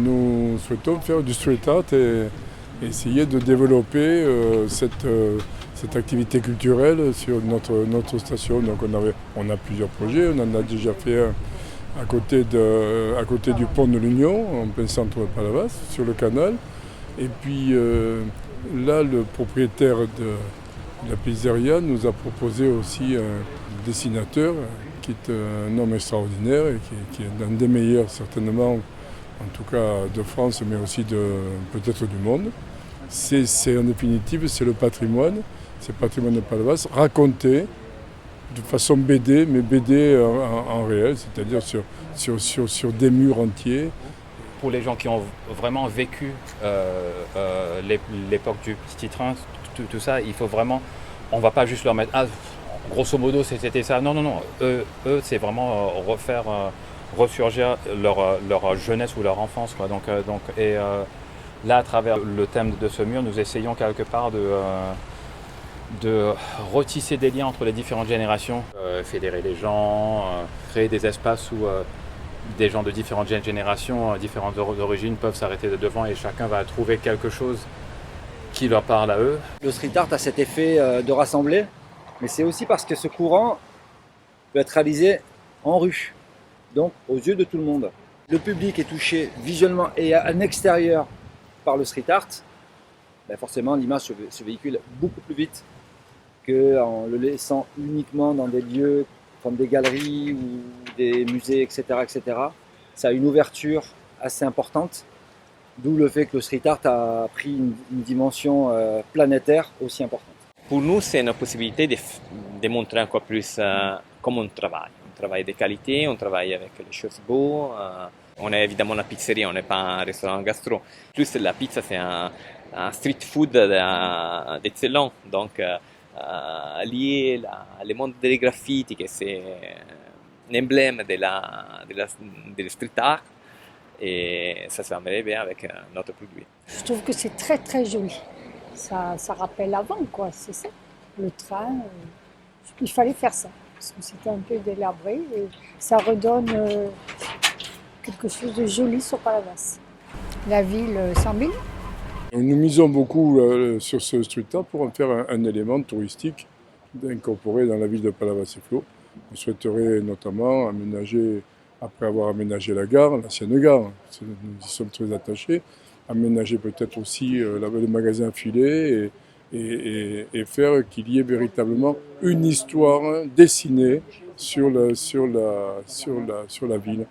nous souhaitons faire du street art et essayer de développer cette activité culturelle sur notre station. Donc on a plusieurs projets, on en a déjà fait un à côté du pont de l'Union, en plein centre de Palavas, sur le canal. Et puis là, le propriétaire de la pizzeria nous a proposé aussi un dessinateur qui est un homme extraordinaire et qui est l'un des meilleurs certainement, en tout cas de France, mais aussi peut-être du monde. C'est en définitive, c'est le patrimoine de Palavas, raconté de façon BD, mais BD en réel, c'est-à-dire sur des murs entiers. Pour les gens qui ont vraiment vécu l'époque du petit train, tout ça, il faut vraiment, on va pas juste leur mettre, ah, grosso modo c'était ça. Non, non, non. Eux c'est vraiment ressurgir leur jeunesse ou leur enfance, quoi. Donc, là, à travers le thème de ce mur, nous essayons quelque part de retisser des liens entre les différentes générations, fédérer les gens, créer des espaces où des gens de différentes générations, différentes origines peuvent s'arrêter devant et chacun va trouver quelque chose qui leur parle à eux. Le street art a cet effet de rassembler, mais c'est aussi parce que ce courant peut être réalisé en rue, donc aux yeux de tout le monde. Le public est touché visuellement et à l'extérieur par le street art, ben forcément l'image se véhicule beaucoup plus vite qu'en le laissant uniquement dans des lieux comme des galeries ou des musées, etc., etc. Ça a une ouverture assez importante, d'où le fait que le street art a pris une dimension planétaire aussi importante. Pour nous, c'est une possibilité de montrer encore plus comment on travaille. On travaille de qualité, on travaille avec les choses beaux. On est évidemment la pizzeria, on n'est pas un restaurant gastro. Plus la pizza, c'est un street food d'excellent. Donc, lié le monde des graffitis, que c'est un emblème de street art, et ça se marierait bien avec notre produit. Je trouve que c'est très très joli. Ça rappelle avant, quoi, c'est ça. Le train, il fallait faire ça, parce que c'était un peu délabré, et ça redonne quelque chose de joli sur Palavas. La ville s'en mille. Nous misons beaucoup sur ce street art pour en faire un élément touristique incorporé dans la ville de Palavas-les-Flots. On souhaiterait notamment aménager, après avoir aménagé la gare, l'ancienne gare, nous y sommes très attachés, aménager peut-être aussi le magasin filet et faire qu'il y ait véritablement une histoire dessinée sur la ville.